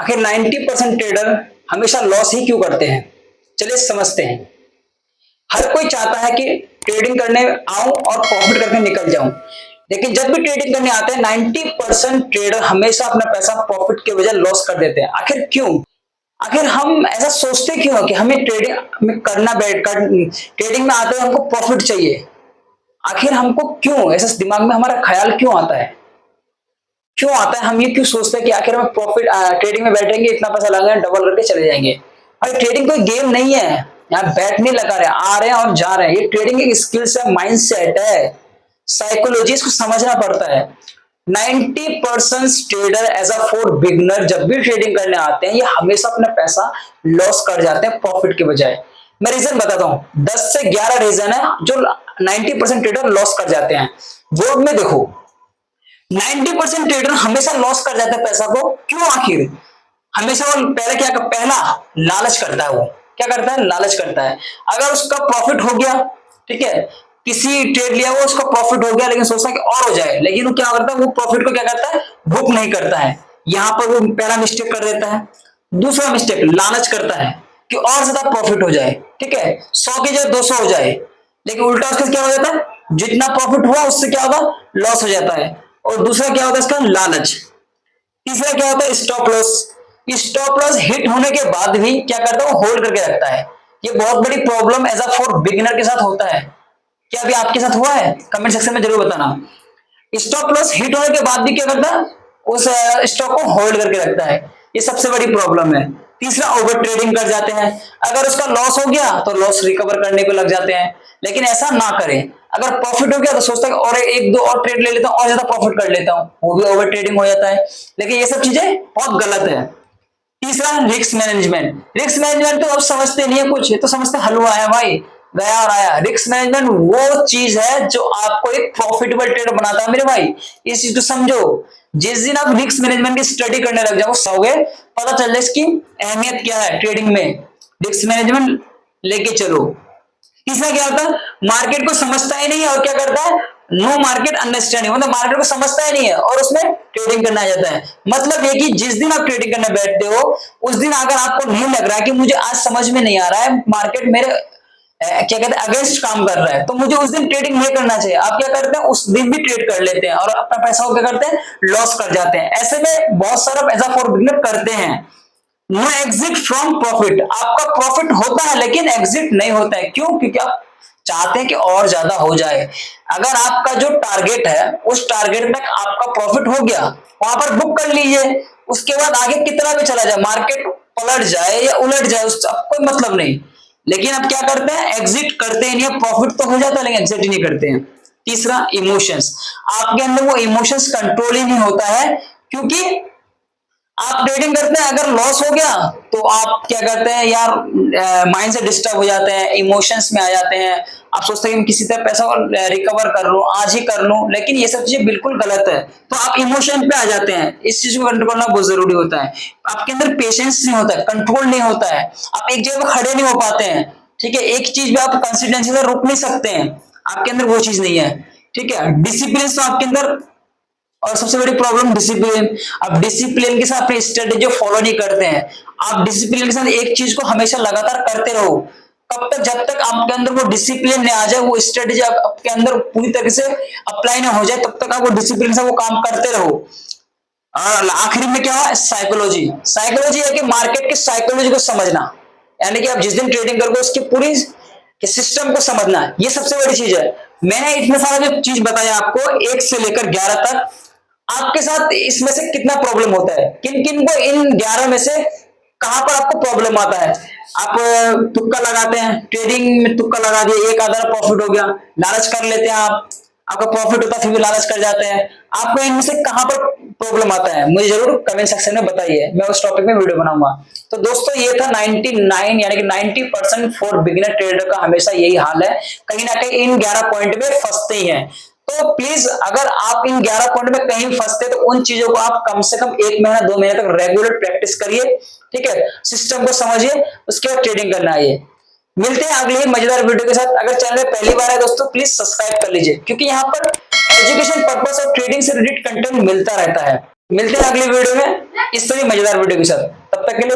आखिर 90% ट्रेडर हमेशा लॉस ही क्यों करते हैं? चलिए समझते हैं। हर कोई चाहता है कि ट्रेडिंग करने आऊं और प्रॉफिट करके निकल जाऊं, लेकिन जब भी ट्रेडिंग करने आते हैं 90% ट्रेडर हमेशा अपना पैसा प्रॉफिट के बजाय लॉस कर देते हैं। आखिर क्यों? आखिर हम ऐसा सोचते क्यों हैं कि हमें ट्रेडिंग में करना ट्रेडिंग में आते हैं हमको प्रॉफिट चाहिए? आखिर हमको क्यों ऐसा दिमाग में हमारा ख्याल क्यों आता है? क्यों आता है? हम ये क्यों सोचते हैं कि आखिर हम प्रॉफिट ट्रेडिंग में बैठेंगे, इतना पैसा लगाएंगे, डबल करके चले जाएंगे। अरे ट्रेडिंग कोई गेम नहीं है, यहाँ बैठने लगा रहे आ रहे हैं और जा रहे हैं। ये ट्रेडिंग एक स्किल्स है, माइंड सेट है, साइकोलॉजी, इसको समझना पड़ता है। 90% trader as a for beginner जब भी ट्रेडिंग करने आते हैं ये हमेशा अपना पैसा लॉस कर जाते हैं प्रॉफिट के बजाय। मैं रीजन बताता हूँ, 10 से 11 रीजन है जो 90% ट्रेडर लॉस कर जाते हैं। बोर्ड में देखो, 90% ट्रेडर हमेशा लॉस कर जाते हैं पैसा को। क्यों आखिर? हमेशा वो पहले क्या कर, पहला लालच करता है। वो क्या करता है? लालच करता है। अगर उसका प्रॉफिट हो गया, ठीक है, किसी ट्रेड लिया वो उसका प्रॉफिट हो गया, लेकिन सोचता है कि और हो जाए, लेकिन वो क्या करता है, वो प्रॉफिट को क्या करता है, बुक नहीं करता है। यहां पर वो पहला मिस्टेक कर देता है। दूसरा मिस्टेक, लालच करता है कि और ज्यादा प्रॉफिट हो जाए, ठीक है, 100 की जगह 200 हो जाए, लेकिन उल्टा उसका क्या हो जाता है, जितना प्रॉफिट हुआ उससे क्या होगा, लॉस हो जाता है। और दूसरा क्या होता है इसका, लालच। तीसरा क्या होता है, stop loss. Stop loss hit होने के बाद भी क्या करता है, वो होल्ड करके रखता है। ये बहुत बड़ी problem as a for beginner के साथ होता है। क्या अभी आपके साथ हुआ है? कमेंट सेक्शन में जरूर बताना। स्टॉप लॉस हिट होने के बाद भी क्या करता है, उस स्टॉक को होल्ड करके रखता है। ये सबसे बड़ी प्रॉब्लम है। तीसरा, ओवर ट्रेडिंग कर जाते हैं। अगर उसका लॉस हो गया तो लॉस रिकवर करने को लग जाते हैं, लेकिन ऐसा ना करें। अगर प्रॉफिट हो गया तो सोचता है और एक दो और ट्रेड ले लेता हूं और ज्यादा प्रॉफिट कर लेता हूं, वो भी ओवर ट्रेडिंग हो जाता है। लेकिन ये सब चीजें बहुत गलत है। तीसरा, रिस्क मैनेजमेंट। रिस्क मैनेजमेंट तो अब समझते नहीं है कुछ, ये तो समझते हलवा है भाई, गया और आया। रिस्क मैनेजमेंट वो चीज है जो आपको एक प्रॉफिटेबल ट्रेडर बनाता है मेरे भाई। इस चीज को समझो। जिस दिन आप रिस्क मैनेजमेंट की स्टडी करने लग जाओ सौगे, पता चल जाए इसकी अहमियत क्या है ट्रेडिंग में। रिस्क मैनेजमेंट लेके चलो। तीसरा क्या होता है, मार्केट को समझता ही नहीं है और क्या करता है, नो मार्केट अंडरस्टैंडिंग, मतलब मार्केट को समझता ही नहीं है और उसमें ट्रेडिंग करना आ जाता है। मतलब ये कि जिस दिन आप ट्रेडिंग करने बैठते हो उस दिन अगर आपको नहीं लग रहा है कि मुझे आज समझ में नहीं आ रहा है, मार्केट मेरे क्या कहते हैं अगेंस्ट काम कर रहा है, तो मुझे उस दिन ट्रेडिंग नहीं करना चाहिए। आप क्या करते हैं, उस दिन भी ट्रेड कर लेते हैं और अपना पैसा को क्या करते हैं, लॉस कर जाते हैं। ऐसे में बहुत सारा एज अ फॉर बिगिनर करते हैं। No exit from profit. आपका प्रॉफिट होता है लेकिन एग्जिट नहीं होता है। क्यों? क्योंकि आप चाहते हैं कि और ज्यादा हो जाए। अगर आपका जो टारगेट है उस टारगेट तक आपका प्रॉफिट हो गया, वहां पर बुक कर लीजिए। उसके बाद आगे कितना भी चला जाए, मार्केट पलट जाए या उलट जाए, उसका कोई मतलब नहीं। लेकिन अब क्या करते हैं, एग्जिट करते ही नहीं। प्रॉफिट तो हो जाता है लेकिन एग्जिट ही नहीं करते हैं। तीसरा, इमोशंस। आपके अंदर वो इमोशंस कंट्रोल ही नहीं होता है, क्योंकि आप ट्रेडिंग करते हैं, अगर लॉस हो गया तो आप क्या करते हैं यार, माइंड से डिस्टर्ब हो जाते हैं, इमोशंस में आ जाते हैं। आप सोचते हैं कि किसी तरह पैसा रिकवर कर लूं, आज ही कर लूं, लेकिन ये सब चीजें बिल्कुल गलत है। तो आप इमोशन पे आ जाते हैं। इस चीज को कंट्रोल करना बहुत जरूरी होता है। आपके अंदर पेशेंस नहीं होता है, कंट्रोल नहीं होता है, आप एक जगह पर खड़े नहीं हो पाते हैं, ठीक है, एक चीज पे आप कंसिस्टेंसी से रुक नहीं सकते हैं। आपके अंदर वो चीज नहीं है, ठीक है। डिसिप्लिन तो आपके अंदर, और सबसे बड़ी प्रॉब्लम डिसिप्लिन। अब डिसिप्लिन के साथ अपनी स्ट्रेटेजी फॉलो नहीं करते हैं। आप डिसिप्लिन के साथ एक चीज को हमेशा लगातार करते रहो। कब तक? जब तक आपके अंदर वो डिसिप्लिन नहीं आ जाए, वो स्ट्रेटेजी आपके अंदर पूरी तरह से अप्लाई ना हो जाए, तब तक आप वो डिसिप्लिन से वो काम करते रहो। और आखिरी में क्या है, साइकोलॉजी। साइकोलॉजी है कि मार्केट की साइकोलॉजी को समझना, यानी कि आप जिस दिन ट्रेडिंग करोगे उसकी पूरी सिस्टम को समझना, ये सबसे बड़ी चीज है। मैंने इतने सारा जो चीज बताया आपको 1 से लेकर 11 तक, आपके साथ इसमें से कितना प्रॉब्लम होता है, किन किन को इन 11 में से कहां पर आपको प्रॉब्लम आता है? आप तुक्का लगाते हैं, ट्रेडिंग में तुक्का लगा दिया, एक आधा प्रॉफिट हो गया, लालच कर लेते हैं आप, आपका प्रॉफिट होता है फिर भी लालच कर जाते हैं। आपको इनमें से कहां पर प्रॉब्लम आता है, मुझे जरूर कमेंट सेक्शन में बताइए, मैं उस टॉपिक में वीडियो बनाऊंगा। तो दोस्तों ये था 99 यानी कि 90% फॉर बिगिनर ट्रेडर का हमेशा यही हाल है, कहीं ना कहीं इन 11 पॉइंट में फंसते ही हैं। तो प्लीज अगर आप इन 11 पॉइंट में कहीं फंसते तो उन चीजों को आप कम से कम 1 महीना 2 महीने तक रेगुलर प्रैक्टिस करिए, ठीक है, सिस्टम को समझिए, उसके बाद ट्रेडिंग करना आइए। मिलते हैं अगली मजेदार वीडियो के साथ। अगर चैनल में पहली बार है दोस्तों प्लीज सब्सक्राइब कर लीजिए, क्योंकि यहाँ पर एजुकेशन पर्पस और ट्रेडिंग से रिलेटेड कंटेंट मिलता रहता है। मिलते हैं अगली वीडियो में इस तरह मजेदार वीडियो के साथ, तब तक के लिए